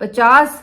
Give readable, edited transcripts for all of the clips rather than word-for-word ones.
50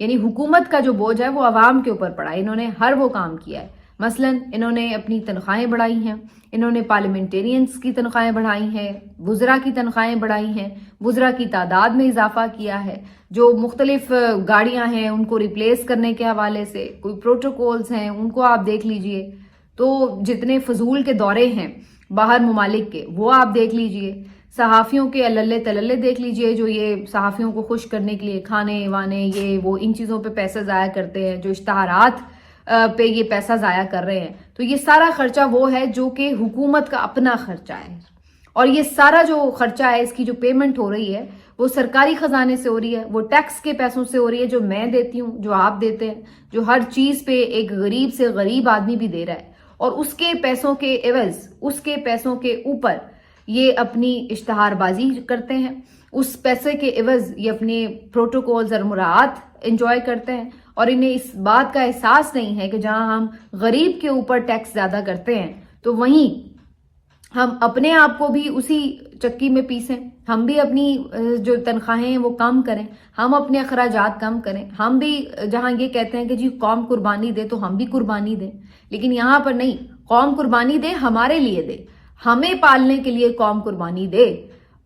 یعنی حکومت کا جو بوجھ ہے وہ عوام کے اوپر پڑا ہے. انہوں نے ہر وہ کام کیا ہے. مثلاً انہوں نے اپنی تنخواہیں بڑھائی ہیں, انہوں نے پارلیمنٹیرینز کی تنخواہیں بڑھائی ہیں, وزراء کی تنخواہیں بڑھائی ہیں, وزراء کی تعداد میں اضافہ کیا ہے, جو مختلف گاڑیاں ہیں ان کو ریپلیس کرنے کے حوالے سے کوئی پروٹوکولز ہیں ان کو آپ دیکھ لیجئے, تو جتنے فضول کے دورے ہیں باہر ممالک کے وہ آپ دیکھ لیجئے, صحافیوں کے اللے تللے دیکھ لیجئے جو یہ صحافیوں کو خوش کرنے کے لیے کھانے وانے یہ وہ ان چیزوں پہ پیسہ ضائع کرتے ہیں, جو اشتہارات پہ یہ پیسہ ضائع کر رہے ہیں. تو یہ سارا خرچہ وہ ہے جو کہ حکومت کا اپنا خرچہ ہے, اور یہ سارا جو خرچہ ہے اس کی جو پیمنٹ ہو رہی ہے وہ سرکاری خزانے سے ہو رہی ہے, وہ ٹیکس کے پیسوں سے ہو رہی ہے, جو میں دیتی ہوں, جو آپ دیتے ہیں, جو ہر چیز پہ ایک غریب سے غریب آدمی بھی دے رہا ہے. اور اس کے پیسوں کے عوض, اس کے پیسوں کے اوپر یہ اپنی اشتہار بازی کرتے ہیں, اس پیسے کے عوض یہ اپنے پروٹوکولز اور مراعات انجوائے کرتے ہیں, اور انہیں اس بات کا احساس نہیں ہے کہ جہاں ہم غریب کے اوپر ٹیکس زیادہ کرتے ہیں تو وہیں ہم اپنے آپ کو بھی اسی چکی میں پیسیں, ہم بھی اپنی جو تنخواہیں ہیں وہ کم کریں, ہم اپنے اخراجات کم کریں, ہم بھی جہاں یہ کہتے ہیں کہ جی قوم قربانی دے تو ہم بھی قربانی دیں, لیکن یہاں پر نہیں, قوم قربانی دے ہمارے لیے دے, ہمیں پالنے کے لیے قوم قربانی دے,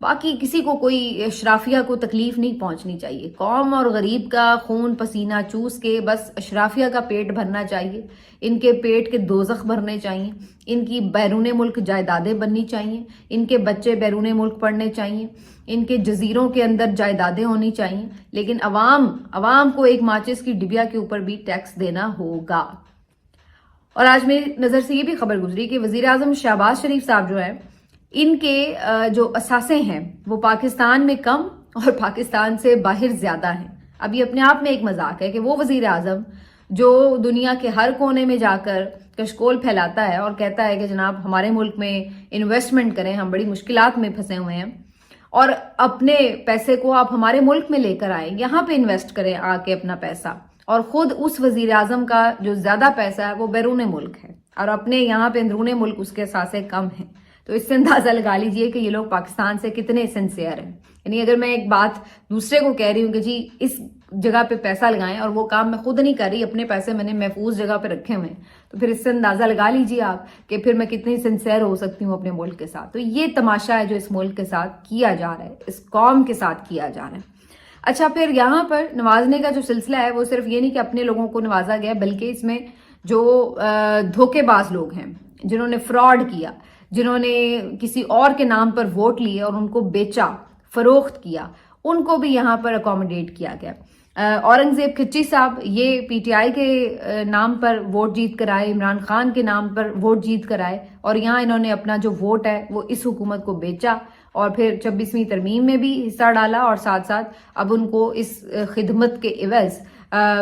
باقی کسی کو کوئی اشرافیہ کو تکلیف نہیں پہنچنی چاہیے. قوم اور غریب کا خون پسینہ چوس کے بس اشرافیہ کا پیٹ بھرنا چاہیے, ان کے پیٹ کے دوزخ بھرنے چاہیے, ان کی بیرون ملک جائیدادیں بننی چاہیے, ان کے بچے بیرون ملک پڑھنے چاہیے, ان کے جزیروں کے اندر جائیدادیں ہونی چاہیے, لیکن عوام کو ایک ماچس کی ڈبیا کے اوپر بھی ٹیکس دینا ہوگا. اور آج میری نظر سے یہ بھی خبر گزری کہ وزیر اعظم شہباز شریف صاحب جو ہیں ان کے جو اثاثے ہیں وہ پاکستان میں کم اور پاکستان سے باہر زیادہ ہیں. اب یہ اپنے آپ میں ایک مذاق ہے کہ وہ وزیر اعظم جو دنیا کے ہر کونے میں جا کر کشکول پھیلاتا ہے اور کہتا ہے کہ جناب ہمارے ملک میں انویسٹمنٹ کریں, ہم بڑی مشکلات میں پھنسے ہوئے ہیں, اور اپنے پیسے کو آپ ہمارے ملک میں لے کر آئیں, یہاں پہ انویسٹ کریں آ کے اپنا پیسہ, اور خود اس وزیر اعظم کا جو زیادہ پیسہ ہے وہ بیرون ملک ہے اور اپنے یہاں پہ اندرون ملک اس کے اثاثے کم ہیں. تو اس سے اندازہ لگا لیجئے کہ یہ لوگ پاکستان سے کتنے سنسیئر ہیں. یعنی اگر میں ایک بات دوسرے کو کہہ رہی ہوں کہ جی اس جگہ پہ پیسہ لگائیں, اور وہ کام میں خود نہیں کر رہی, اپنے پیسے میں نے محفوظ جگہ پہ رکھے ہوئے ہیں, تو پھر اس سے اندازہ لگا لیجئے آپ کہ پھر میں کتنی سنسیئر ہو سکتی ہوں اپنے ملک کے ساتھ. تو یہ تماشا ہے جو اس ملک کے ساتھ کیا جا رہا ہے, اس قوم کے ساتھ کیا جا رہا ہے. اچھا, پھر یہاں پر نوازنے کا جو سلسلہ ہے وہ صرف یہ نہیں کہ اپنے لوگوں کو نوازا گیا, بلکہ اس میں جو دھوکے باز لوگ ہیں, جنہوں نے فراڈ کیا, جنہوں نے کسی اور کے نام پر ووٹ لیے اور ان کو بیچا, فروخت کیا, ان کو بھی یہاں پر اکوموڈیٹ کیا گیا. اورنگزیب کھچی صاحب یہ پی ٹی آئی کے نام پر ووٹ جیت کر آئے, عمران خان کے نام پر ووٹ جیت کر آئے, اور یہاں انہوں نے اپنا جو ووٹ ہے وہ اس حکومت کو بیچا, اور پھر 26ویں ترمیم میں بھی حصہ ڈالا, اور ساتھ ساتھ اب ان کو اس خدمت کے عوض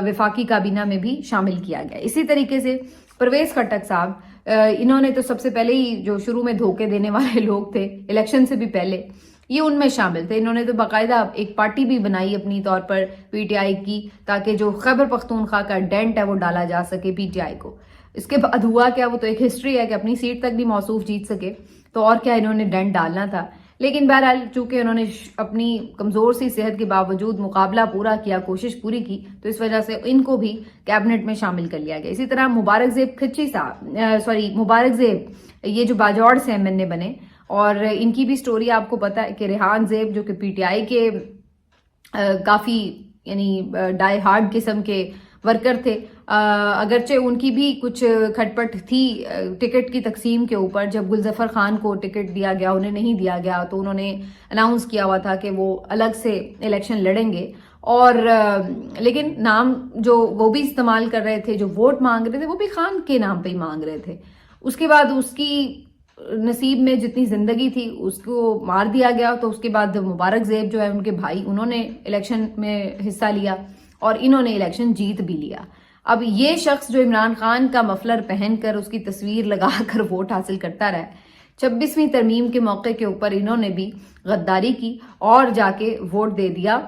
وفاقی کابینہ میں بھی شامل کیا گیا. اسی طریقے سے پرویز خٹک صاحب, انہوں نے تو سب سے پہلے ہی جو شروع میں دھوکے دینے والے لوگ تھے الیکشن سے بھی پہلے, یہ ان میں شامل تھے. انہوں نے تو باقاعدہ ایک پارٹی بھی بنائی اپنی طور پر پی ٹی آئی کی, تاکہ جو خیبر پختونخوا کا ڈینٹ ہے وہ ڈالا جا سکے پی ٹی آئی کو. اس کے بعد ہوا کیا, وہ تو ایک ہسٹری ہے کہ اپنی سیٹ تک بھی موصوف جیت سکے, تو اور کیا انہوں نے ڈینٹ ڈالنا تھا. لیکن بہرحال چونکہ انہوں نے اپنی کمزور سی صحت کے باوجود مقابلہ پورا کیا, کوشش پوری کی, تو اس وجہ سے ان کو بھی کیبنٹ میں شامل کر لیا گیا. اسی طرح مبارک زیب کھچی صاحب مبارک زیب یہ جو باجوڑ سے ایم این اے بنے, اور ان کی بھی سٹوری آپ کو پتا ہے کہ ریحان زیب جو کہ پی ٹی آئی کے کافی یعنی ڈائی ہارڈ قسم کے ورکر تھے, اگرچہ ان کی بھی کچھ کھٹپٹ تھی ٹکٹ کی تقسیم کے اوپر. جب گلظفر خان کو ٹکٹ دیا گیا, انہیں نہیں دیا گیا, تو انہوں نے اناؤنس کیا ہوا تھا کہ وہ الگ سے الیکشن لڑیں گے, اور لیکن نام جو وہ بھی استعمال کر رہے تھے, جو ووٹ مانگ رہے تھے وہ بھی خان کے نام پہ ہی مانگ رہے تھے. اس کے بعد اس کی نصیب میں جتنی زندگی تھی اس کو مار دیا گیا, تو اس کے بعد مبارک زیب جو ہے ان کے بھائی, انہوں نے الیکشن میں حصہ لیا اور انہوں نے الیکشن جیت بھی لیا. اب یہ شخص جو عمران خان کا مفلر پہن کر اس کی تصویر لگا کر ووٹ حاصل کرتا رہا, 26ویں ترمیم کے موقع کے اوپر انہوں نے بھی غداری کی اور جا کے ووٹ دے دیا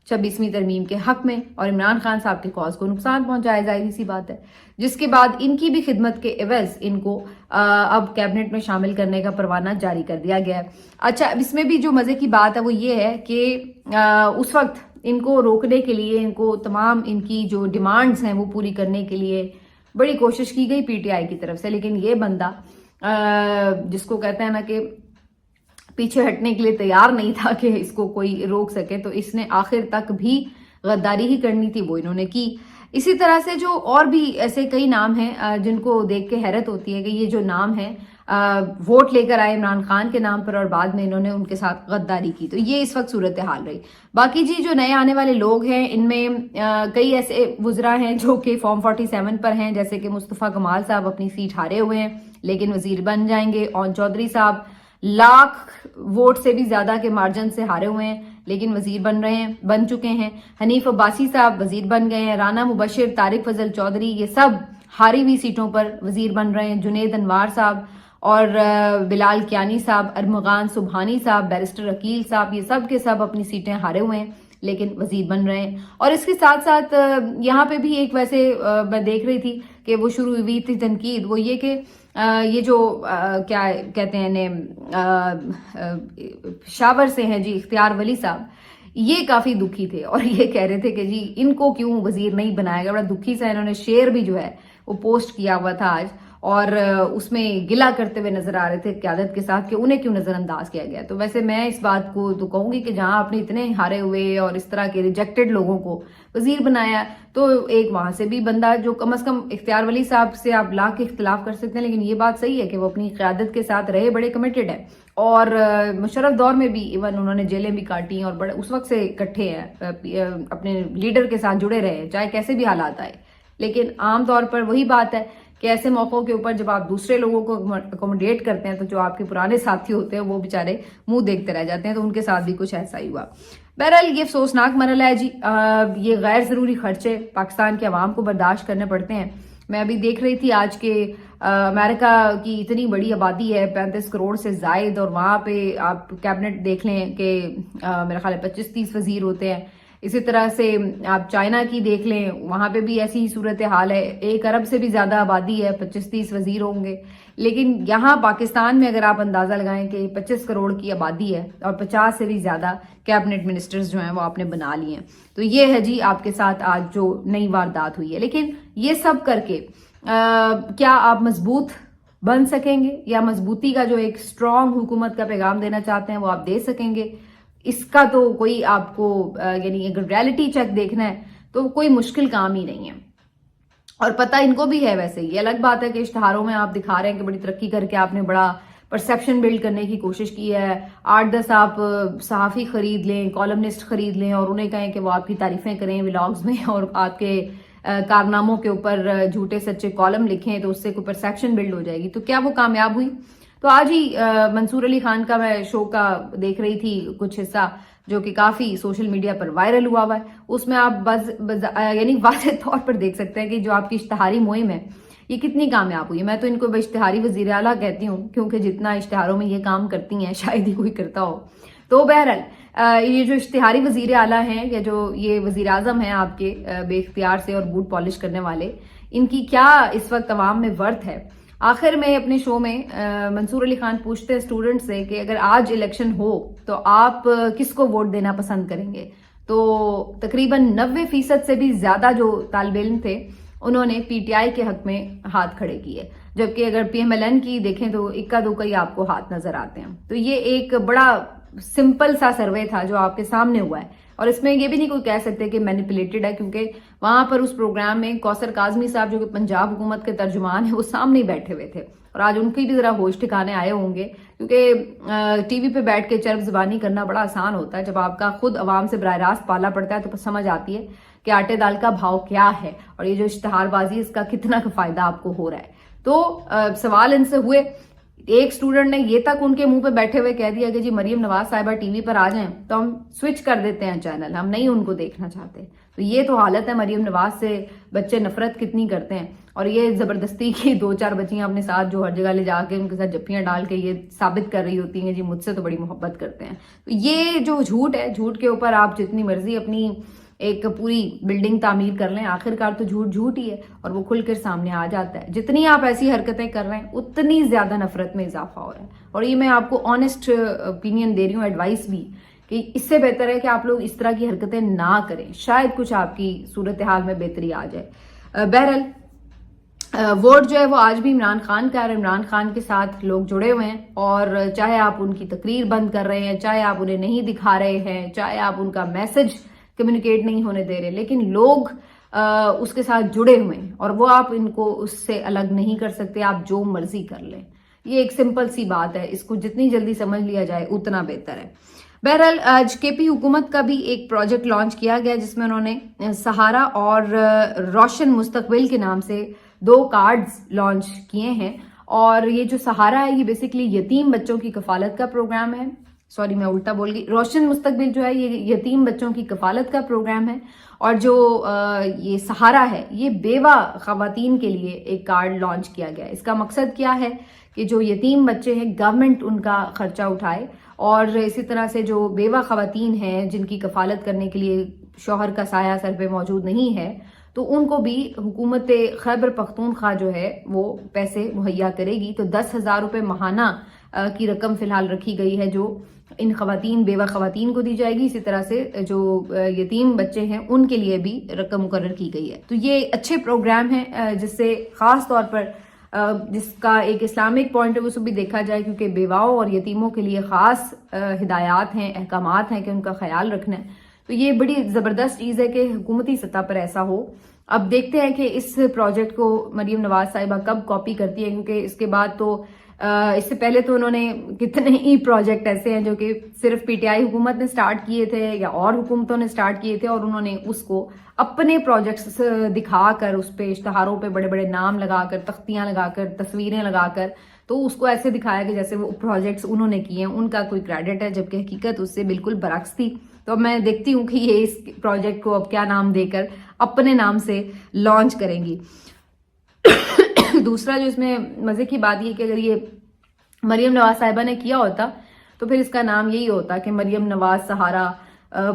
26ویں ترمیم کے حق میں, اور عمران خان صاحب کے کاز کو نقصان پہنچایا, ظاہر سی بات ہے. جس کے بعد ان کی بھی خدمت کے عوض ان کو اب کیبنٹ میں شامل کرنے کا پروانہ جاری کر دیا گیا ہے. اچھا, اب اس میں بھی جو مزے کی بات ہے وہ یہ ہے کہ اس وقت ان کو روکنے کے لیے، ان کو تمام ان کی جو ڈیمانڈز ہیں وہ پوری کرنے کے لیے بڑی کوشش کی گئی پی ٹی آئی کی طرف سے، لیکن یہ بندہ جس کو کہتے ہیں نا کہ پیچھے ہٹنے کے لیے تیار نہیں تھا کہ اس کو کوئی روک سکے، تو اس نے آخر تک بھی غداری ہی کرنی تھی، وہ انہوں نے کی۔ اسی طرح سے جو اور بھی ایسے کئی نام ہیں جن کو دیکھ کے حیرت ہوتی ہے کہ یہ جو نام ہیں ووٹ لے کر آئے عمران خان کے نام پر اور بعد میں انہوں نے ان کے ساتھ غداری کی، تو یہ اس وقت صورتحال رہی۔ باقی جی جو نئے آنے والے لوگ ہیں ان میں کئی ایسے وزراء ہیں جو کہ فارم 47 پر ہیں، جیسے کہ مصطفیٰ کمال صاحب اپنی سیٹ ہارے ہوئے ہیں لیکن وزیر بن جائیں گے، اون چودھری صاحب لاکھ ووٹ سے بھی زیادہ کے مارجن سے ہارے ہوئے ہیں لیکن وزیر بن چکے ہیں، حنیف عباسی صاحب وزیر بن گئے ہیں، رانا مبشر، طارق فضل چودھری یہ سب ہاری ہوئی سیٹوں پر وزیر بن رہے ہیں، جنید انوار صاحب اور بلال کیانی صاحب، ارمغان سبحانی صاحب، بیرسٹر عقیل صاحب، یہ سب کے سب اپنی سیٹیں ہارے ہوئے ہیں لیکن وزیر بن رہے ہیں۔ اور اس کے ساتھ ساتھ یہاں پہ بھی ایک ویسے میں دیکھ رہی تھی کہ وہ شروع ہوئی تھی تنقید، وہ یہ کہ یہ جو کیا کہتے ہیں شاور سے ہیں جی اختیار ولی صاحب، یہ کافی دکھی تھے اور یہ کہہ رہے تھے کہ جی ان کو کیوں وزیر نہیں بنایا گیا، بڑا دکھی سے انہوں نے شعر بھی جو ہے وہ پوسٹ کیا ہوا تھا آج، اور اس میں گلہ کرتے ہوئے نظر آ رہے تھے قیادت کے ساتھ کہ انہیں کیوں نظر انداز کیا گیا۔ تو ویسے میں اس بات کو تو کہوں گی کہ جہاں آپ نے اتنے ہارے ہوئے اور اس طرح کے ریجیکٹڈ لوگوں کو وزیر بنایا تو ایک وہاں سے بھی بندہ جو کم از کم اختیار ولی صاحب سے آپ لاکھ کے اختلاف کر سکتے ہیں، لیکن یہ بات صحیح ہے کہ وہ اپنی قیادت کے ساتھ رہے، بڑے کمیٹڈ ہیں، اور مشرف دور میں بھی ایون انہوں نے جیلیں بھی کاٹی اور بڑے اس وقت سے اکٹھے ہیں، اپنے لیڈر کے ساتھ جڑے رہے چاہے کیسے بھی حالات آئے۔ لیکن عام طور پر وہی بات ہے کہ ایسے موقعوں کے اوپر جب آپ دوسرے لوگوں کو اکوموڈیٹ کرتے ہیں تو جو آپ کے پرانے ساتھی ہوتے ہیں وہ بیچارے منہ دیکھتے رہ جاتے ہیں، تو ان کے ساتھ بھی کچھ ایسا ہی ہوا۔ بہرحال یہ افسوسناک مرحلہ ہے جی، یہ غیر ضروری خرچے پاکستان کے عوام کو برداشت کرنے پڑتے ہیں۔ میں ابھی دیکھ رہی تھی آج کے امریکہ کی اتنی بڑی آبادی ہے 35 کروڑ سے زائد، اور وہاں پہ آپ کیبنٹ دیکھ لیں کہ میرا خیال ہے 25-30 وزیر ہوتے ہیں۔ اسی طرح سے آپ چائنا کی دیکھ لیں، وہاں پہ بھی ایسی ہی صورتحال ہے، 1 ارب سے بھی زیادہ آبادی ہے، 25-30 وزیر ہوں گے۔ لیکن یہاں پاکستان میں اگر آپ اندازہ لگائیں کہ 25 کروڑ کی آبادی ہے اور 50 سے بھی زیادہ کیبنٹ منسٹرز جو ہیں وہ آپ نے بنا لی ہیں، تو یہ ہے جی آپ کے ساتھ آج جو نئی واردات ہوئی ہے۔ لیکن یہ سب کر کے کیا آپ مضبوط بن سکیں گے، یا مضبوطی کا جو ایک اسٹرانگ حکومت کا پیغام دینا چاہتے ہیں وہ آپ دے سکیں گے؟ اس کا تو کوئی آپ کو یعنی اگر ریالٹی چیک دیکھنا ہے تو کوئی مشکل کام ہی نہیں ہے، اور پتہ ان کو بھی ہے۔ ویسے یہ الگ بات ہے کہ اشتہاروں میں آپ دکھا رہے ہیں کہ بڑی ترقی کر کے آپ نے بڑا پرسیپشن بلڈ کرنے کی کوشش کی ہے، 8-10 آپ صحافی خرید لیں، کالمنسٹ خرید لیں اور انہیں کہیں کہ وہ آپ کی تعریفیں کریں ولاگز میں اور آپ کے کارناموں کے اوپر جھوٹے سچے کالم لکھیں، تو اس سے کوئی پرسیپشن بلڈ ہو جائے گی۔ تو کیا وہ کامیاب ہوئی؟ تو آج ہی منصور علی خان کا میں شو کا دیکھ رہی تھی کچھ حصہ جو کہ کافی سوشل میڈیا پر وائرل ہوا ہے، اس میں آپ یعنی واضح طور پر دیکھ سکتے ہیں کہ جو آپ کی اشتہاری مہم ہے یہ کتنی کامیاب ہوئی ہے۔ میں تو ان کو اشتہاری وزیر اعلیٰ کہتی ہوں، کیونکہ جتنا اشتہاروں میں یہ کام کرتی ہیں شاید ہی کوئی کرتا ہو۔ تو بہرحال یہ جو اشتہاری وزیر اعلیٰ ہیں یا جو یہ وزیر اعظم ہیں آپ کے بے اختیار سے اور بوٹ پالش کرنے والے، ان کی کیا اس وقت عوام میں ورتھ ہے؟ آخر میں اپنے شو میں منصور علی خان پوچھتے ہیں اسٹوڈنٹ سے کہ اگر آج الیکشن ہو تو آپ کس کو ووٹ دینا پسند کریں گے؟ تو تقریباً 90% سے بھی زیادہ جو طالب علم تھے انہوں نے پی ٹی آئی کے حق میں ہاتھ کھڑے کیے، جبکہ اگر پی ایم ایل این کی دیکھیں تو اکا دوکا ہی آپ کو ہاتھ نظر آتے ہیں۔ تو یہ ایک بڑا سمپل سا سروے تھا جو آپ کے سامنے ہوا ہے، اور اس میں یہ بھی نہیں کوئی کہہ سکتے کہ مینیپولیٹڈ ہے، کیونکہ وہاں پر اس پروگرام میں کوثر کاظمی صاحب جو کہ پنجاب حکومت کے ترجمان ہیں وہ سامنے ہی بیٹھے ہوئے تھے، اور آج ان کی بھی ذرا ہوش ٹھکانے آئے ہوں گے، کیونکہ ٹی وی پہ بیٹھ کے چرب زبانی کرنا بڑا آسان ہوتا ہے، جب آپ کا خود عوام سے براہ راست پالا پڑتا ہے تو سمجھ آتی ہے کہ آٹے دال کا بھاؤ کیا ہے، اور یہ جو اشتہار بازی اس کا کتنا فائدہ آپ کو ہو رہا ہے۔ تو سوال ان سے ہوئے، ایک سٹوڈنٹ نے یہ تک ان کے منہ پہ بیٹھے ہوئے کہہ دیا کہ جی مریم نواز صاحبہ ٹی وی پر آ جائیں تو ہم سوئچ کر دیتے ہیں چینل، ہم نہیں ان کو دیکھنا چاہتے۔ تو یہ تو حالت ہے، مریم نواز سے بچے نفرت کتنی کرتے ہیں، اور یہ زبردستی کی 2-4 بچیاں اپنے ساتھ جو ہر جگہ لے جا کے ان کے ساتھ جپیاں ڈال کے یہ ثابت کر رہی ہوتی ہیں جی مجھ سے تو بڑی محبت کرتے ہیں۔ تو یہ جو جھوٹ ہے، جھوٹ کے اوپر آپ جتنی مرضی اپنی ایک پوری بلڈنگ تعمیر کر لیں، آخرکار تو جھوٹ جھوٹ ہی ہے اور وہ کھل کر سامنے آ جاتا ہے۔ جتنی آپ ایسی حرکتیں کر رہے ہیں اتنی زیادہ نفرت میں اضافہ ہو رہا ہے، اور یہ میں آپ کو آنےسٹ اوپینین دے رہی ہوں، ایڈوائس بھی، کہ اس سے بہتر ہے کہ آپ لوگ اس طرح کی حرکتیں نہ کریں، شاید کچھ آپ کی صورتحال میں بہتری آ جائے۔ بہرحال ووٹ جو ہے وہ آج بھی عمران خان کا، اور عمران خان کے ساتھ لوگ جڑے ہوئے ہیں، اور چاہے آپ ان کی تقریر بند کر رہے ہیں، چاہے آپ انہیں نہیں دکھا رہے ہیں، چاہے آپ ان کا میسج کمیونیکیٹ نہیں ہونے دے رہے، لیکن لوگ اس کے ساتھ جڑے ہوئے ہیں، اور وہ آپ ان کو اس سے الگ نہیں کر سکتے، آپ جو مرضی کر لیں۔ یہ ایک سمپل سی بات ہے، اس کو جتنی جلدی سمجھ لیا جائے اتنا بہتر ہے۔ بہرحال آج کے پی حکومت کا بھی ایک پروجیکٹ لانچ کیا گیا جس میں انہوں نے سہارا اور روشن مستقبل کے نام سے 2 کارڈز لانچ کیے ہیں، اور یہ جو سہارا ہے یہ بیسیکلی یتیم بچوں کی کفالت کا پروگرام ہے، سوری میں الٹا بول گئی، روشن مستقبل جو ہے یہ یتیم بچوں کی کفالت کا پروگرام ہے، اور جو یہ سہارا ہے یہ بیوہ خواتین کے لیے ایک کارڈ لانچ کیا گیا ہے۔ اس کا مقصد کیا ہے کہ جو یتیم بچے ہیں گورنمنٹ ان کا خرچہ اٹھائے، اور اسی طرح سے جو بیوہ خواتین ہیں جن کی کفالت کرنے کے لیے شوہر کا سایہ سر پہ موجود نہیں ہے، تو ان کو بھی حکومت خیبر پختونخوا جو ہے وہ پیسے مہیا کرے گی۔ تو 10,000 روپے ماہانہ کی رقم فی الحال رکھی گئی ہے جو ان خواتین، بیوہ خواتین کو دی جائے گی۔ اسی طرح سے جو یتیم بچے ہیں ان کے لیے بھی رقم مقرر کی گئی ہے۔ تو یہ اچھے پروگرام ہیں جس سے خاص طور پر جس کا ایک اسلامک پوائنٹ آف ویو سے بھی دیکھا جائے، کیونکہ بیواؤں اور یتیموں کے لیے خاص ہدایات ہیں، احکامات ہیں کہ ان کا خیال رکھنا ہے۔ تو یہ بڑی زبردست چیز ہے کہ حکومتی سطح پر ایسا ہو۔ اب دیکھتے ہیں کہ اس پروجیکٹ کو مریم نواز صاحبہ کب کاپی کرتی ہے، کیونکہ اس کے بعد تو اس سے پہلے تو انہوں نے کتنے ہی پروجیکٹ ایسے ہیں جو کہ صرف پی ٹی آئی حکومت نے سٹارٹ کیے تھے یا اور حکومتوں نے سٹارٹ کیے تھے، اور انہوں نے اس کو اپنے پروجیکٹس دکھا کر اس پہ اشتہاروں پہ بڑے بڑے نام لگا کر، تختیاں لگا کر، تصویریں لگا کر، تو اس کو ایسے دکھایا کہ جیسے وہ پروجیکٹس انہوں نے کیے ہیں ان کا کوئی کریڈٹ ہے، جبکہ حقیقت اس سے بالکل برعکس تھی۔ تو میں دیکھتی ہوں کہ یہ اس پروجیکٹ کو اب کیا نام دے کر اپنے نام سے لانچ کریں گی۔ دوسرا جو اس میں مزے کی بات یہ کہ اگر یہ مریم نواز صاحبہ نے کیا ہوتا تو پھر اس کا نام یہی ہوتا کہ مریم نواز سہارا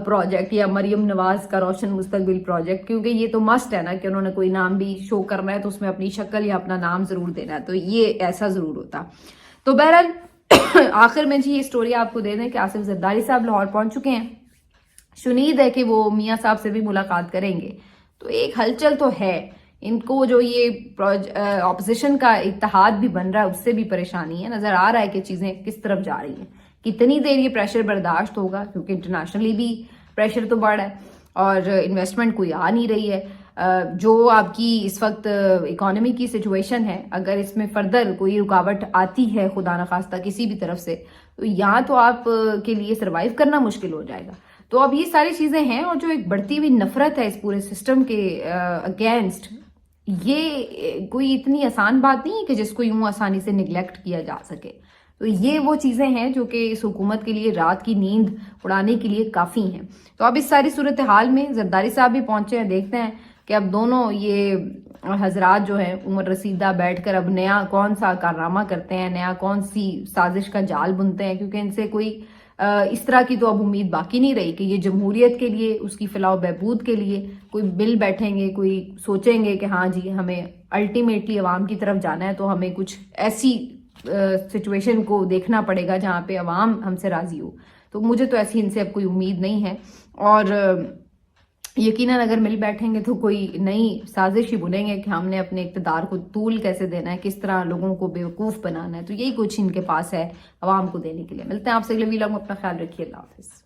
پروجیکٹ یا مریم نواز کا روشن مستقبل پروجیکٹ، کیونکہ یہ تو مسٹ ہے نا کہ انہوں نے کوئی نام بھی شو کرنا ہے تو اس میں اپنی شکل یا اپنا نام ضرور دینا ہے، تو یہ ایسا ضرور ہوتا۔ تو بہرحال آخر میں جی یہ سٹوری آپ کو دے دیں کہ آصف زرداری صاحب لاہور پہنچ چکے ہیں، شنید ہے کہ وہ میاں صاحب سے بھی ملاقات کریں گے، تو ایک ہلچل تو ہے۔ ان کو جو یہ اپوزیشن کا اتحاد بھی بن رہا ہے اس سے بھی پریشانی ہے، نظر آ رہا ہے کہ چیزیں کس طرف جا رہی ہیں، کتنی دیر یہ پریشر برداشت ہوگا، کیونکہ انٹرنیشنلی بھی پریشر تو بڑھ رہا ہے اور انویسٹمنٹ کوئی آ نہیں رہی ہے۔ جو آپ کی اس وقت اکانومی کی سچویشن ہے، اگر اس میں فردر کوئی رکاوٹ آتی ہے خدا نخواستہ کسی بھی طرف سے، تو یہاں تو آپ کے لیے سروائیو کرنا مشکل ہو جائے گا۔ تو اب یہ ساری چیزیں ہیں، اور جو ایک بڑھتی ہوئی نفرت ہے اس پورے سسٹم کے اگینسٹ، یہ کوئی اتنی آسان بات نہیں ہے کہ جس کو یوں آسانی سے نگلیکٹ کیا جا سکے۔ تو یہ وہ چیزیں ہیں جو کہ اس حکومت کے لیے رات کی نیند اڑانے کے لیے کافی ہیں۔ تو اب اس ساری صورتحال میں زرداری صاحب بھی پہنچے ہیں، دیکھتے ہیں کہ اب دونوں یہ حضرات جو ہیں عمر رسیدہ بیٹھ کر اب نیا کون سا کارنامہ کرتے ہیں، نیا کون سی سازش کا جال بنتے ہیں، کیونکہ ان سے کوئی اس طرح کی تو اب امید باقی نہیں رہی کہ یہ جمہوریت کے لیے، اس کی فلاح و بہبود کے لیے کوئی بل بیٹھیں گے، کوئی سوچیں گے کہ ہاں جی ہمیں الٹیمیٹلی عوام کی طرف جانا ہے تو ہمیں کچھ ایسی سچویشن کو دیکھنا پڑے گا جہاں پہ عوام ہم سے راضی ہو۔ تو مجھے تو ایسی ان سے اب کوئی امید نہیں ہے، اور یقیناً اگر مل بیٹھیں گے تو کوئی نئی سازش ہی بنیں گے کہ ہم نے اپنے اقتدار کو طول کیسے دینا ہے، کس طرح لوگوں کو بیوقوف بنانا ہے۔ تو یہی کچھ ان کے پاس ہے عوام کو دینے کے لیے۔ ملتے ہیں آپ سے اگلے ویلاگ میں، اپنا خیال رکھیے، اللہ حافظ۔